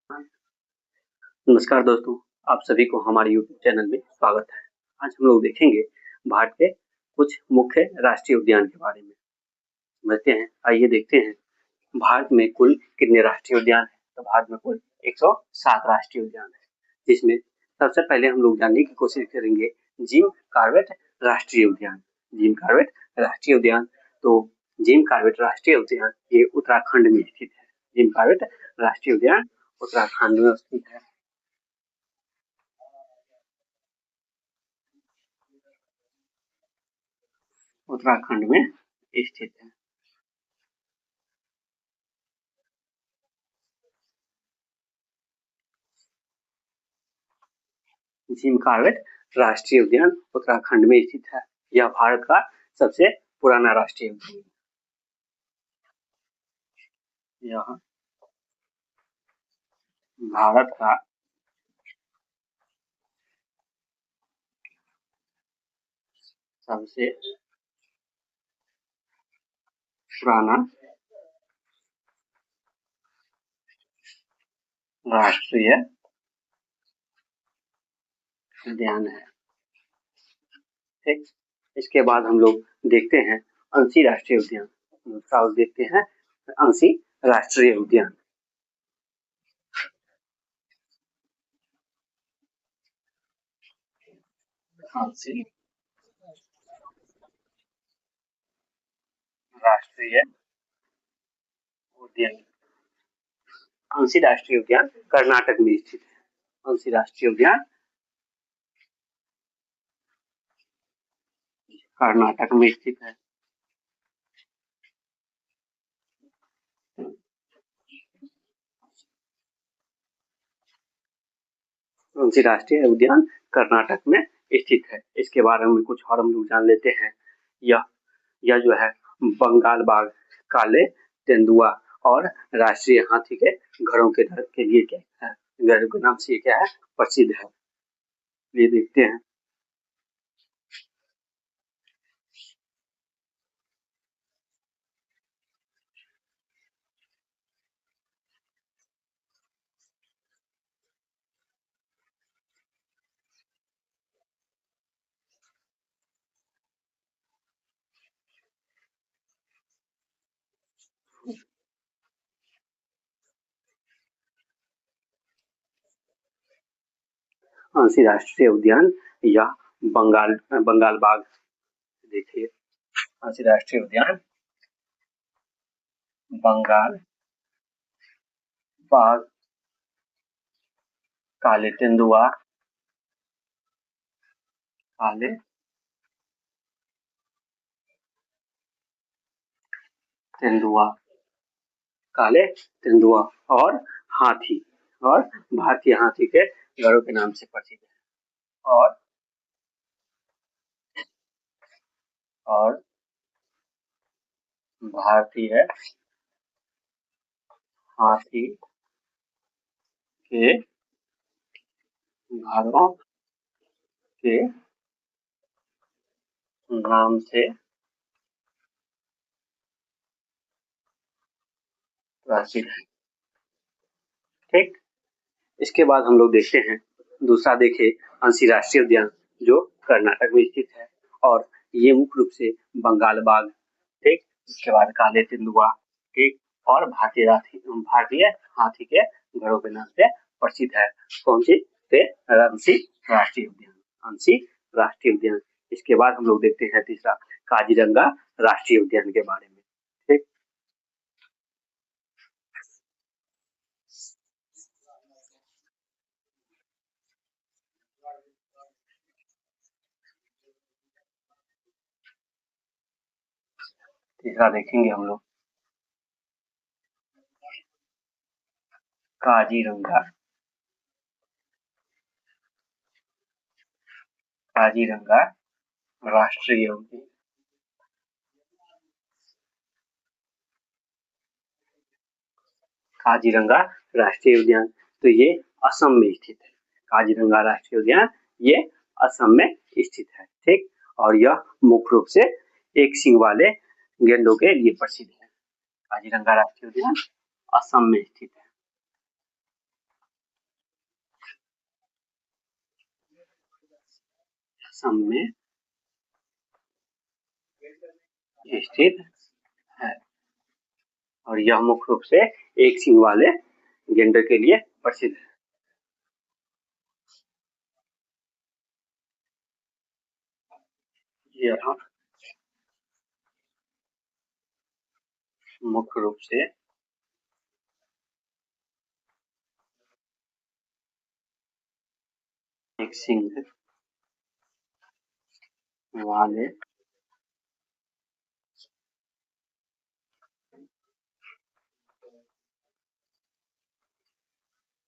नमस्कार दोस्तों, आप सभी को हमारे यूट्यूब चैनल में स्वागत है। आज हम लोग देखेंगे भारत के कुछ मुख्य राष्ट्रीय उद्यान के बारे में। समझते हैं, आइए देखते हैं भारत में कुल कितने राष्ट्रीय उद्यान हैं। तो भारत में कुल 107 राष्ट्रीय उद्यान है, जिसमें सबसे पहले हम लोग जानने की कोशिश करेंगे जिम कॉर्बेट राष्ट्रीय उद्यान। जिम कॉर्बेट राष्ट्रीय उद्यान, तो जिम कॉर्बेट राष्ट्रीय उद्यान ये उत्तराखंड में स्थित है। जिम कॉर्बेट राष्ट्रीय उद्यान उत्तराखंड में स्थित है। उत्तराखंड में स्थित है। जिम कॉर्बेट राष्ट्रीय उद्यान उत्तराखंड में स्थित है। यह भारत का सबसे पुराना राष्ट्रीय उद्यान है। यह भारत का सबसे पुराना राष्ट्रीय उद्यान है। ठीक, इसके बाद हम लोग देखते हैं अंशी राष्ट्रीय उद्यान। दूसरा देखते हैं अंशी राष्ट्रीय उद्यान। अंशी राष्ट्रीय उद्यान। अंशी राष्ट्रीय उद्यान कर्नाटक में स्थित है। अंशी राष्ट्रीय उद्यान कर्नाटक में स्थित है। अंशी राष्ट्रीय उद्यान कर्नाटक में स्थित है। इसके बारे में कुछ और हम लोग जान लेते हैं। यह जो है बंगाल बाघ, काले तेंदुआ और राष्ट्रीय हाथी के घरों के लिए क्या है, घर के नाम से क्या है, प्रसिद्ध है। ये देखते हैं। अंशी राष्ट्रीय उद्यान या बंगाल बाघ, देखिए अंशी राष्ट्रीय उद्यान बंगाल बाघ, काले तेंदुआ, काले तेंदुआ और हाथी और भारतीय हाथी के घरों के नाम से प्रसिद्ध है। और भारतीय हाथी के घरों के नाम से प्रसिद्ध है। ठीक, इसके बाद हम लोग देखते हैं दूसरा, देखे अंशी राष्ट्रीय उद्यान जो कर्नाटक में स्थित है और ये मुख्य रूप से बंगाल बाघ, ठीक, इसके बाद काले तेंदुआ, ठीक, और भारतीय हाथी के घरों के नाम से प्रसिद्ध है। कौन सी? अंशी राष्ट्रीय उद्यान। अंशी राष्ट्रीय उद्यान। इसके बाद हम लोग देखते हैं तीसरा, काजीरंगा राष्ट्रीय उद्यान के बारे में। ठीक, तीसरा देखेंगे हम लोग काजीरंगा राष्ट्रीय उद्यान। काजीरंगा राष्ट्रीय उद्यान, तो ये असम में स्थित है। काजीरंगा राष्ट्रीय उद्यान ये असम में स्थित है। ठीक, और यह मुख्य रूप से एक सींग वाले गेंडों के लिए प्रसिद्ध है। काजीरंगा राष्ट्रीय उद्यान असम में स्थित है। असम में स्थित है और यह मुख्य रूप से एक सींग वाले गैंडर के लिए प्रसिद्ध है। यह मुख्य रूप से एक सींग वाले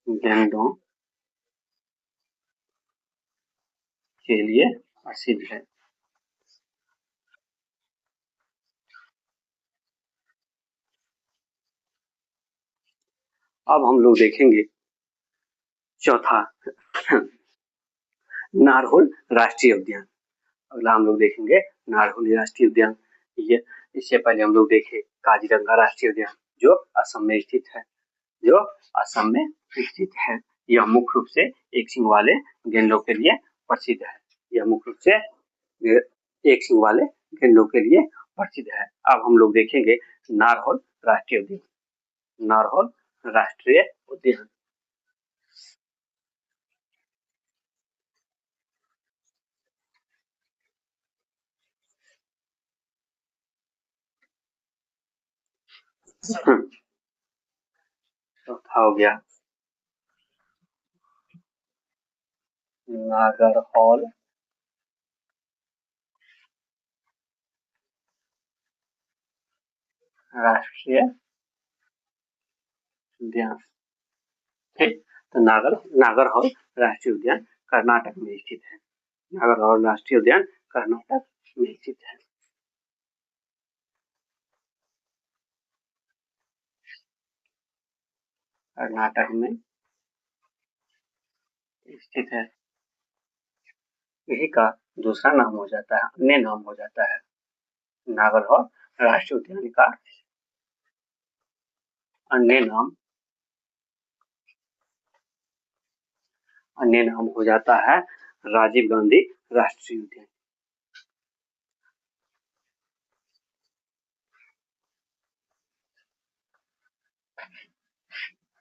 गैंडों के लिए प्रसिद्ध है। अब हम लोग देखेंगे चौथा नारहुल राष्ट्रीय उद्यान। अगला हम लोग देखेंगे नारहुल राष्ट्रीय उद्यान। ये इससे पहले हम लोग देखे काजीरंगा राष्ट्रीय उद्यान जो असम में स्थित है, यह मुख्य रूप से एक सींग वाले गैंडों के लिए प्रसिद्ध है। यह मुख्य रूप से एक सींग वाले गैंडों के लिए प्रसिद्ध है। अब हम लोग देखेंगे नारहुल राष्ट्रीय उद्यान। नारहुल राष्ट्रीय उद्यान चौथा हो गया नागरहौल राष्ट्रीय उद्यान। ठीक, तो नागरहौल राष्ट्रीय उद्यान कर्नाटक में स्थित है। नागरहौल राष्ट्रीय उद्यान कर्नाटक में स्थित है। कर्नाटक में स्थित है। यही का दूसरा नाम हो जाता है, अन्य नाम हो जाता है। नागरहौल राष्ट्रीय उद्यान का अन्य नाम हो जाता है राजीव गांधी राष्ट्रीय उद्यान।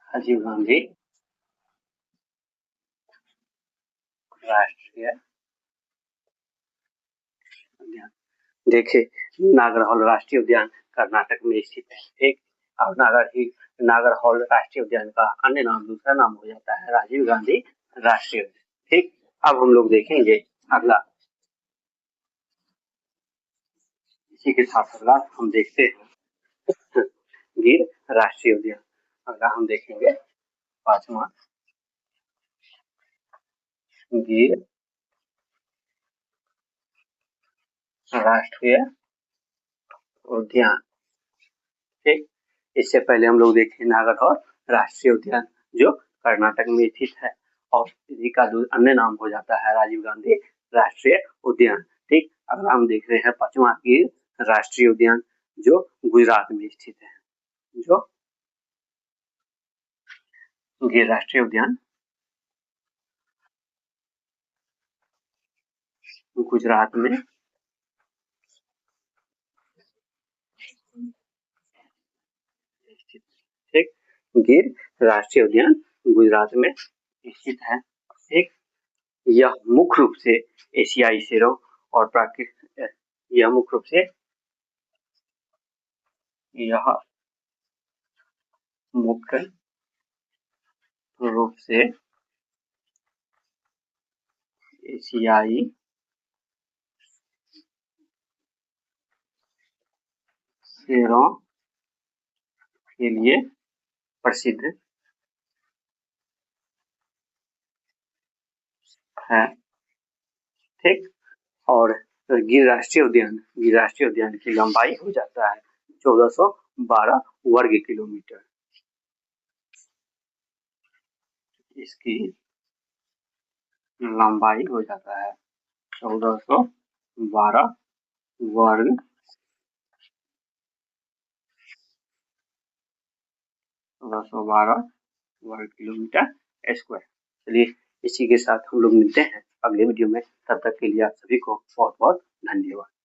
राजीव गांधी राष्ट्रीय उद्यान। देखिए नागरहौल राष्ट्रीय उद्यान कर्नाटक में स्थित है। ठीक, और नागरहौल राष्ट्रीय उद्यान का अन्य नाम, दूसरा नाम हो जाता है राजीव गांधी राष्ट्रीय उद्यान। ठीक, अब हम लोग देखेंगे अगला, इसी के साथ अगला हम देखते हैं गिर राष्ट्रीय उद्यान। अगला हम देखेंगे पांचवा गिर राष्ट्रीय उद्यान। ठीक, इससे पहले हम लोग देखे नागरहौल राष्ट्रीय उद्यान जो कर्नाटक में स्थित है और इसी का अन्य नाम हो जाता है राजीव गांधी राष्ट्रीय उद्यान। ठीक, अगला हम देख रहे हैं पांचवा गिर राष्ट्रीय उद्यान जो गुजरात में स्थित है। जो गिर राष्ट्रीय उद्यान गुजरात में स्थित। ठीक, गिर राष्ट्रीय उद्यान गुजरात में स्थित है। ठीक, यह मुख्य रूप से एशियाई शेरों और प्राकृतिक, यह मुख्य रूप से एशियाई शेरों के लिए प्रसिद्ध है। ठीक, और गिर राष्ट्रीय उद्यान की लंबाई हो जाता है 1412 वर्ग किलोमीटर। इसकी लंबाई हो जाता है 1412 वर्ग किलोमीटर स्क्वायर। चलिए इसी के साथ हम लोग मिलते हैं अगले वीडियो में। तब तक के लिए आप सभी को बहुत बहुत धन्यवाद।